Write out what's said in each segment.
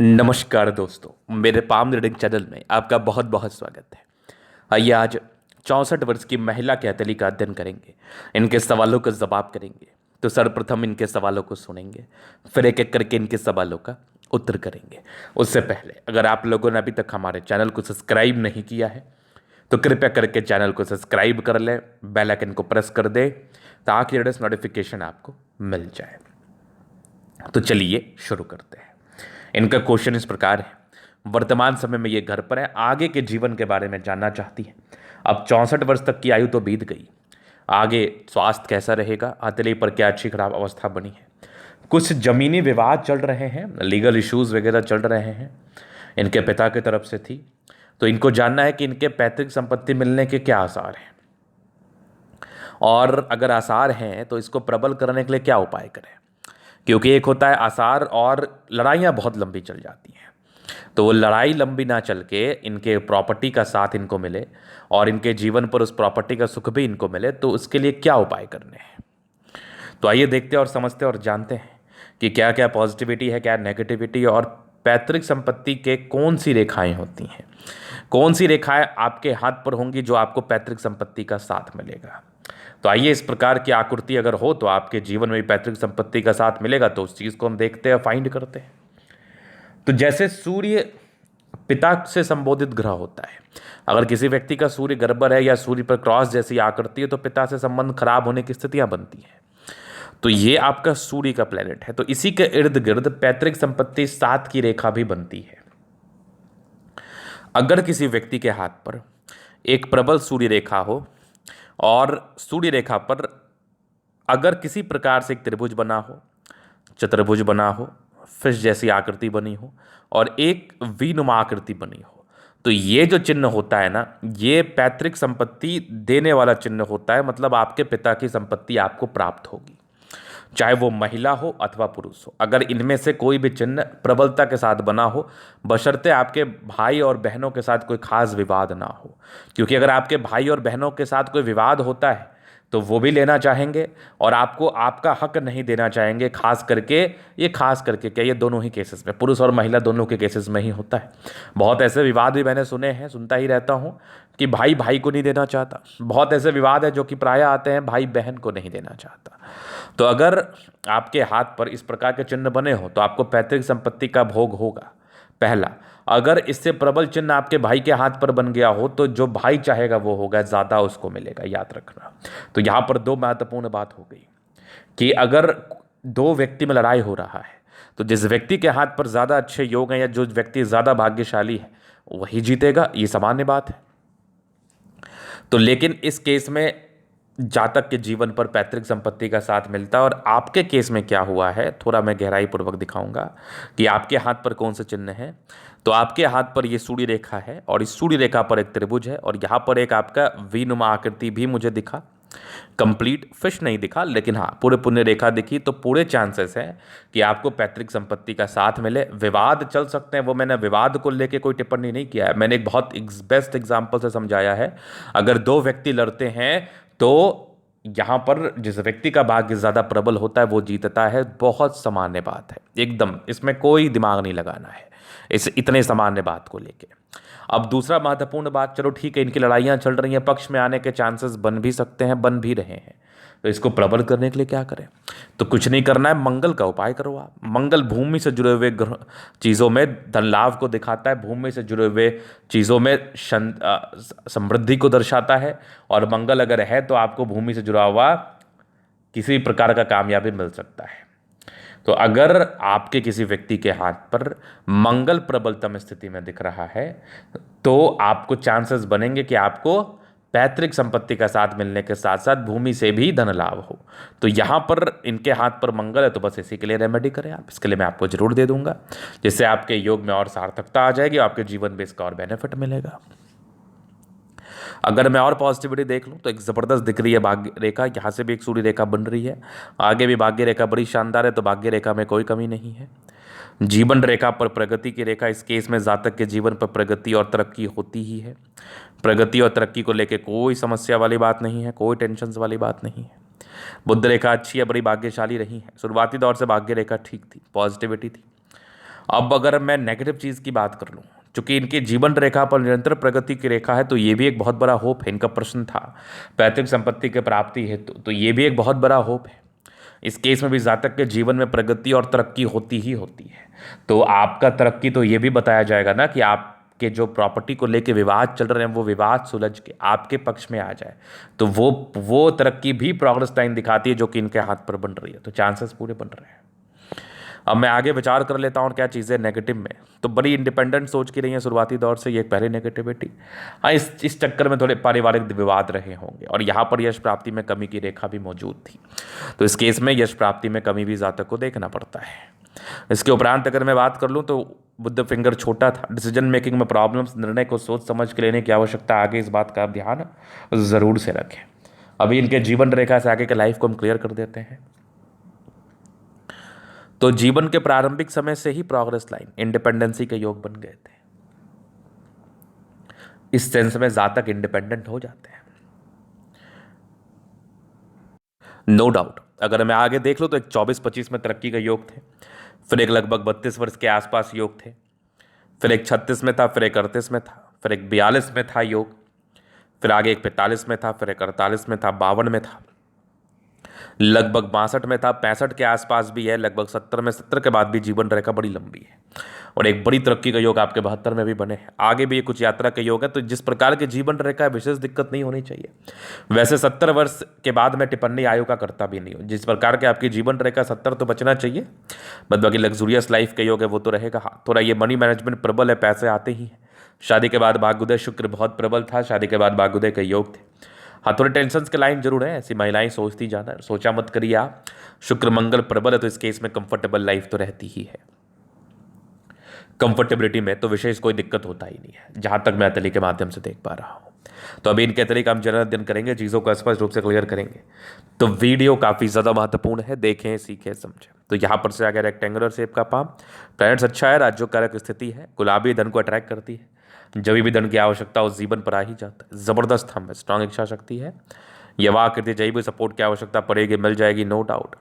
नमस्कार दोस्तों, मेरे पाम रीडिंग चैनल में आपका बहुत बहुत स्वागत है। आइए आज 64 वर्ष की महिला के हथेली का अध्ययन करेंगे। इनके सवालों का जवाब करेंगे। तो सर्वप्रथम इनके सवालों को सुनेंगे, फिर एक एक करके इनके सवालों का उत्तर करेंगे। उससे पहले अगर आप लोगों ने अभी तक हमारे चैनल को सब्सक्राइब नहीं किया है तो कृपया करके चैनल को सब्सक्राइब कर लें, बेल आइकन को प्रेस कर दें ताकि लेटेस्ट नोटिफिकेशन आपको मिल जाए। तो चलिए शुरू करते हैं। इनका क्वेश्चन इस प्रकार है। वर्तमान समय में ये घर पर है, आगे के जीवन के बारे में जानना चाहती है। अब 64 वर्ष तक की आयु तो बीत गई, आगे स्वास्थ्य कैसा रहेगा, हथेली पर क्या अच्छी खराब अवस्था बनी है, कुछ जमीनी विवाद चल रहे हैं, लीगल इश्यूज वगैरह चल रहे हैं, इनके पिता की तरफ से थी। तो इनको जानना है कि इनके पैतृक संपत्ति मिलने के क्या आसार हैं, और अगर आसार हैं तो इसको प्रबल करने के लिए क्या उपाय करें। क्योंकि एक होता है आसार और लड़ाइयाँ बहुत लंबी चल जाती हैं। तो वो लड़ाई लंबी ना चल के इनके प्रॉपर्टी का साथ इनको मिले और इनके जीवन पर उस प्रॉपर्टी का सुख भी इनको मिले, तो उसके लिए क्या उपाय करने हैं। तो आइए देखते हैं और समझते हैं और जानते हैं कि क्या क्या पॉजिटिविटी है, क्या नेगेटिविटी, और पैतृक संपत्ति के कौन सी रेखाएं होती हैं, कौन सी रेखाएं आपके हाथ पर होंगी जो आपको पैतृक संपत्ति का साथ मिलेगा। तो आइए इस प्रकार की आकृति अगर हो तो आपके जीवन में भी पैतृक संपत्ति का साथ मिलेगा। तो उस चीज़ को हम देखते हैं, फाइंड करते हैं। तो जैसे सूर्य पिता से संबोधित ग्रह होता है, अगर किसी व्यक्ति का सूर्य गड़बड़ है या सूर्य पर क्रॉस जैसी आकृति है तो पिता से संबंध खराब होने की स्थितियां बनती हैं। तो ये आपका सूर्य का प्लेनेट है, तो इसी के इर्द गिर्द पैतृक संपत्ति 7 की रेखा भी बनती है। अगर किसी व्यक्ति के हाथ पर एक प्रबल सूर्य रेखा हो और सूर्य रेखा पर अगर किसी प्रकार से एक त्रिभुज बना हो, चतुर्भुज बना हो, फिश जैसी आकृति बनी हो और एक वी-नुमा आकृति बनी हो, तो ये जो चिन्ह होता है ना, ये पैतृक संपत्ति देने वाला चिन्ह होता है। मतलब आपके पिता की संपत्ति आपको प्राप्त होगी, चाहे वो महिला हो अथवा पुरुष हो। अगर इनमें से कोई भी चिन्ह प्रबलता के साथ बना हो, बशर्ते आपके भाई और बहनों के साथ कोई खास विवाद ना हो। क्योंकि अगर आपके भाई और बहनों के साथ कोई विवाद होता है तो वो भी लेना चाहेंगे और आपको आपका हक नहीं देना चाहेंगे। खास करके क्या, ये दोनों ही केसेस में, पुरुष और महिला दोनों के केसेस में ही होता है। बहुत ऐसे विवाद भी मैंने सुने हैं, सुनता ही रहता हूँ कि भाई भाई को नहीं देना चाहता। बहुत ऐसे विवाद है जो कि प्रायः आते हैं भाई बहन को नहीं देना चाहता। तो अगर आपके हाथ पर इस प्रकार के चिन्ह बने हो तो आपको पैतृक संपत्ति का भोग होगा। पहला, अगर इससे प्रबल चिन्ह आपके भाई के हाथ पर बन गया हो तो जो भाई चाहेगा वो होगा, ज़्यादा उसको मिलेगा, याद रखना। तो यहाँ पर दो महत्वपूर्ण बात हो गई कि अगर दो व्यक्ति में लड़ाई हो रहा है तो जिस व्यक्ति के हाथ पर ज़्यादा अच्छे योग हैं या जो व्यक्ति ज़्यादा भाग्यशाली है वही जीतेगा, ये सामान्य बात है। तो लेकिन इस केस में जातक के जीवन पर पैतृक संपत्ति का साथ मिलता है। और आपके केस में क्या हुआ है थोड़ा मैं गहराई पूर्वक दिखाऊंगा कि आपके हाथ पर कौन से चिन्ह है। तो आपके हाथ पर ये सूर्य रेखा है और इस सूर्य रेखा पर एक त्रिभुज है और यहाँ पर एक आपका वी-नुमा आकृति भी मुझे दिखा। कंप्लीट फिश नहीं दिखा, लेकिन हाँ पूरे पुण्य रेखा दिखी। तो पूरे चांसेस हैं कि आपको पैतृक संपत्ति का साथ मिले। विवाद चल सकते हैं, वो मैंने विवाद को लेके कोई टिप्पणी नहीं किया है। मैंने एक बहुत बेस्ट एग्जाम्पल से समझाया है। अगर दो व्यक्ति लड़ते हैं तो यहाँ पर जिस व्यक्ति का भाग्य ज़्यादा प्रबल होता है वो जीतता है। बहुत सामान्य बात है एकदम, इसमें कोई दिमाग नहीं लगाना है इस इतने सामान्य बात को लेके। अब दूसरा महत्वपूर्ण बात, चलो ठीक है इनकी लड़ाइयाँ चल रही हैं, पक्ष में आने के चांसेस बन भी सकते हैं, बन भी रहे हैं। तो इसको प्रबल करने के लिए क्या करें? तो कुछ नहीं करना है, मंगल का उपाय करो आप। मंगल भूमि से जुड़े हुए चीज़ों में धन लाभ को दिखाता है, भूमि से जुड़े हुए चीज़ों में समृद्धि को दर्शाता है। और मंगल अगर है तो आपको भूमि से जुड़ा हुआ किसी प्रकार का कामयाबी मिल सकता है। तो अगर आपके किसी व्यक्ति के हाथ पर मंगल प्रबलतम स्थिति में दिख रहा है तो आपको चांसेस बनेंगे कि आपको पैतृक संपत्ति का साथ मिलने के साथ साथ भूमि से भी धन लाभ हो। तो यहाँ पर इनके हाथ पर मंगल है तो बस इसी के लिए रेमेडी करें आप। इसके लिए मैं आपको जरूर दे दूंगा, जिससे आपके योग में और सार्थकता आ जाएगी, आपके जीवन में इसका और बेनिफिट मिलेगा। अगर मैं और पॉजिटिविटी देख लूँ तो एक ज़बरदस्त दिख रही है भाग्य रेखा, यहाँ से भी एक सूर्य रेखा बन रही है, आगे भी भाग्य रेखा बड़ी शानदार है। तो भाग्य रेखा में कोई कमी नहीं है। जीवन रेखा पर प्रगति की रेखा, इस केस में जातक के जीवन पर प्रगति और तरक्की होती ही है। प्रगति और तरक्की को लेकर कोई समस्या वाली बात नहीं है, कोई टेंशन वाली बात नहीं है। बुध रेखा अच्छी है, बड़ी भाग्यशाली रही है। शुरुआती दौर से भाग्य रेखा ठीक थी, पॉजिटिविटी थी। अब अगर मैं नेगेटिव चीज़ की बात कर लूँ, चूंकि इनके जीवन रेखा पर निरंतर प्रगति की रेखा है, तो ये भी एक बहुत बड़ा होप है। इनका प्रश्न था पैतृक संपत्ति की प्राप्ति हेतु, तो ये भी एक बहुत बड़ा होप है। इस केस में भी जातक के जीवन में प्रगति और तरक्की होती ही होती है। तो आपका तरक्की तो ये भी बताया जाएगा ना कि आपके जो प्रॉपर्टी को लेके विवाद चल रहे हैं वो विवाद सुलझ के आपके पक्ष में आ जाए, तो वो तरक्की भी प्रोग्रेस लाइन दिखाती है जो कि इनके हाथ पर बन रही है। तो चांसेस पूरे बन रहे हैं। अब मैं आगे विचार कर लेता हूँ क्या चीज़ें नेगेटिव में। तो बड़ी इंडिपेंडेंट सोच की रही है शुरुआती दौर से, ये पहले नेगेटिविटी। हाँ, इस चक्कर में थोड़े पारिवारिक विवाद रहे होंगे, और यहाँ पर यश प्राप्ति में कमी की रेखा भी मौजूद थी। तो इस केस में यश प्राप्ति में कमी भी जातक को देखना पड़ता है। इसके उपरांत अगर मैं बात कर लूँ तो बुध फिंगर छोटा था, डिसीजन मेकिंग में प्रॉब्लम्स, निर्णय को सोच समझ के लेने की आवश्यकता। आगे इस बात का आप ध्यान ज़रूर से रखें। अभी इनके जीवन रेखा से आगे के लाइफ को हम क्लियर कर देते हैं। तो जीवन के प्रारंभिक समय से ही प्रोग्रेस लाइन, इंडिपेंडेंसी के योग बन गए थे। इस सेंस में जातक इंडिपेंडेंट हो जाते हैं, नो डाउट। अगर मैं आगे देख लूँ तो एक 24-25 में तरक्की के योग थे, फिर एक लगभग 32 वर्ष के आसपास योग थे, फिर एक 36 में था, फिर एक 38 में था, फिर एक 42 में था योग, फिर आगे एक 45 में था, फिर एक 48 में था, 52 में था, लगभग 62 में था, 65 के आसपास भी है, लगभग 70 में, 70 के बाद भी जीवन रेखा बड़ी लंबी है, और एक बड़ी तरक्की का योग आपके 72 में भी बने हैं। आगे भी ये कुछ यात्रा के योग है। तो जिस प्रकार के जीवन रेखा है, विशेष दिक्कत नहीं होनी चाहिए। वैसे 70 वर्ष के बाद मैं टिप्पणी आयु का करता भी नहीं हूँ। जिस प्रकार के आपकी जीवन रेखा 70 तो बचना चाहिए, बट बाकी लग्जूरियस लाइफ के योग है वो तो रहेगा। हाँ, थोड़ा ये मनी मैनेजमेंट प्रबल है, पैसे आते ही हैं। शादी के बाद भाग्योदय शुक्र बहुत प्रबल था, शादी के बाद भाग्योदय के योग थे। हाँ, थोड़े टेंशन के लाइन जरूर है, ऐसी महिलाएं सोचती ज़्यादा, सोचा मत करिए आप। शुक्र मंगल प्रबल है, तो इस केस में कंफर्टेबल लाइफ तो रहती ही है। कंफर्टेबिलिटी में तो विशेष कोई दिक्कत होता ही नहीं है, जहां तक मैं अतली के माध्यम से देख पा रहा हूं। तो अभी इनके अतली का हम जनरल अध्ययन करेंगे, चीज़ों को स्पष्ट रूप से क्लियर करेंगे। तो वीडियो काफ़ी ज़्यादा महत्वपूर्ण है, देखें, सीखें, समझें। तो यहाँ पर से आगे रेक्टेंगुलर शेप का पाम, प्लैनेट्स अच्छा है, राज्योकारक स्थिति है, गुलाबी धन को अट्रैक्ट करती है। जब भी धन की आवश्यकता उस जीवन पर आ ही जाता है। जबरदस्त हम है, स्ट्रांग इच्छा शक्ति है, यवा आकृति, जब भी सपोर्ट की आवश्यकता पड़ेगी मिल जाएगी, नो डाउट।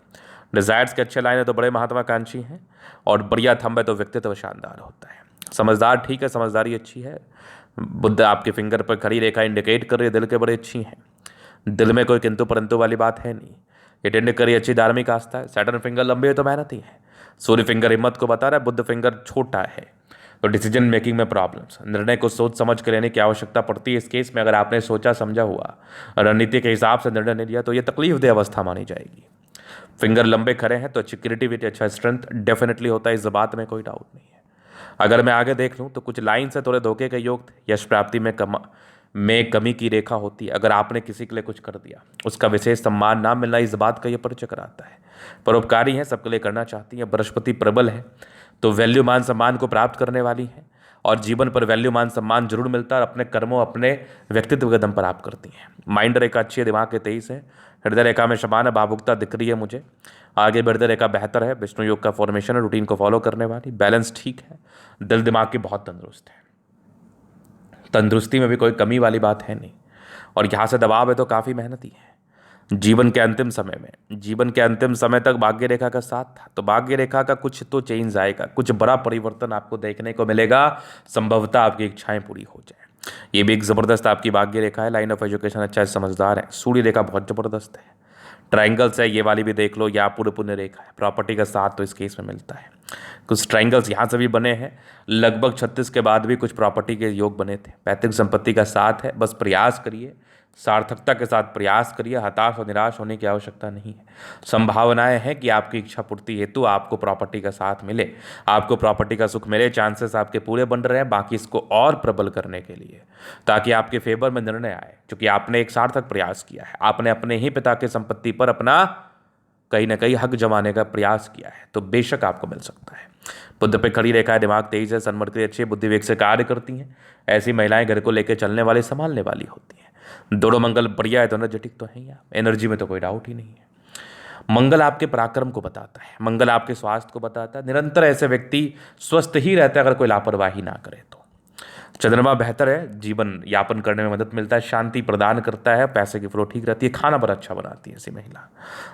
डिजायर्स के अच्छे लाइन है तो बड़े महत्वाकांक्षी हैं, और बढ़िया थंब है तो व्यक्तित्व शानदार होता है। समझदार ठीक है, समझदारी अच्छी है। बुद्ध आपके फिंगर पर खड़ी रेखा इंडिकेट कर रही है दिल के बड़े अच्छी हैं, दिल में कोई किंतु परंतु वाली बात है नहीं। ये टेंड करी अच्छी धार्मिक आस्था है। सैटर्न फिंगर लंबे है तो मेहनती है। सूर्य फिंगर हिम्मत को बता रहा है, बुद्ध फिंगर छोटा है तो डिसीजन मेकिंग में प्रॉब्लम्स, निर्णय को सोच समझ कर लेने की आवश्यकता पड़ती है। इस केस में अगर आपने सोचा समझा हुआ रणनीति के हिसाब से निर्णय नहीं लिया तो ये तकलीफदेह अवस्था मानी जाएगी। फिंगर लंबे खड़े हैं तो अच्छी क्रिएटिविटी, अच्छा स्ट्रेंथ डेफिनेटली होता है, इस बात में कोई डाउट नहीं है। अगर मैं आगे देख लूँ तो कुछ लाइन से थोड़े धोखे के योग थे, यश प्राप्ति में कमी की रेखा होती है। अगर आपने किसी के लिए कुछ कर दिया, उसका विशेष सम्मान ना मिलना, इस बात का यह परिचय कराता है। परोपकारी है, सबके लिए करना चाहती है, बृहस्पति प्रबल है तो वैल्यू मान सम्मान को प्राप्त करने वाली है, और जीवन पर वैल्यू मान सम्मान जरूर मिलता है, और अपने कर्मों, अपने व्यक्तित्व के दम पर आप करती हैं। माइंड रेखा अच्छी है, दिमाग के 23 है, हृदय रेखा में समान है, भावुकता दिख रही है मुझे। आगे हृदय रेखा बेहतर है, विष्णु योग का फॉर्मेशन है, रूटीन को फॉलो करने वाली, बैलेंस ठीक है, दिल दिमाग की बहुत तंदुरुस्त है, तंदुरुस्ती में भी कोई कमी वाली बात है नहीं। और यहाँ से दबाव है तो काफ़ी मेहनती है। जीवन के अंतिम समय में, जीवन के अंतिम समय तक भाग्य रेखा का साथ था, तो भाग्य रेखा का कुछ तो चेंज आएगा, कुछ बड़ा परिवर्तन आपको देखने को मिलेगा, संभवतः आपकी इच्छाएं पूरी हो जाए। ये भी एक ज़बरदस्त आपकी भाग्य रेखा है। लाइन ऑफ एजुकेशन अच्छा है, समझदार है। सूर्य रेखा बहुत ज़बरदस्त है, ट्राइंगल्स है, ये वाली भी देख लो, या पूर्ण पुण्य रेखा है, प्रॉपर्टी का साथ तो इस केस में मिलता है। कुछ ट्राइंगल्स यहाँ से भी बने हैं, लगभग 36 के बाद भी कुछ प्रॉपर्टी के योग बने थे। पैतृक संपत्ति का साथ है, बस प्रयास करिए, सार्थकता के साथ प्रयास करिए, हताश और निराश होने की आवश्यकता नहीं है। संभावनाएं हैं कि आपकी इच्छा पूर्ति हेतु आपको प्रॉपर्टी का साथ मिले, आपको प्रॉपर्टी का सुख मिले, चांसेस आपके पूरे बन रहे हैं। बाकी इसको और प्रबल करने के लिए, ताकि आपके फेवर में निर्णय आए, क्योंकि आपने एक सार्थक प्रयास किया है, आपने अपने ही पिता की संपत्ति पर अपना कहीं ना कहीं हक जमाने का प्रयास किया है, तो बेशक आपको मिल सकता है। बुद्ध पे खड़ी रेखा है, दिमाग तेज है, सन्मति अच्छी है, बुद्धि वेग से कार्य करती हैं। ऐसी महिलाएं घर को लेकर चलने वाली, संभालने वाली होती हैं। दोनों मंगल बढ़िया है तो एनर्जेटिक तो है ही आप, एनर्जी में तो कोई डाउट ही नहीं है। मंगल आपके पराक्रम को बताता है, मंगल आपके स्वास्थ्य को बताता है। निरंतर ऐसे व्यक्ति स्वस्थ ही रहते हैं अगर कोई लापरवाही ना करे तो। चंद्रमा बेहतर है, जीवन यापन करने में मदद मिलता है, शांति प्रदान करता है, पैसे की फ्लो ठीक रहती है, खाना बड़ा अच्छा बनाती है ऐसी महिला।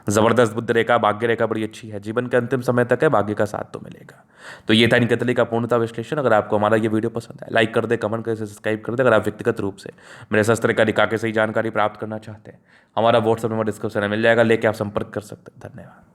जबरदस्त बुद्ध रेखा, भाग्य रेखा बड़ी अच्छी है, जीवन के अंतिम समय तक है, भाग्य का साथ तो मिलेगा। तो ये था इनकतली का पूर्णता विश्लेषण। अगर आपको हमारा ये वीडियो पसंद है, लाइक कर दे, कमेंट कर, सब्सक्राइब कर दे। अगर आप व्यक्तिगत रूप से मेरे शास्त्र का निकाह के सही जानकारी प्राप्त करना चाहते हैं, हमारा व्हाट्सएप नंबर डिस्क्रिप्शन में मिल जाएगा, लेके आप संपर्क कर सकते हैं। धन्यवाद।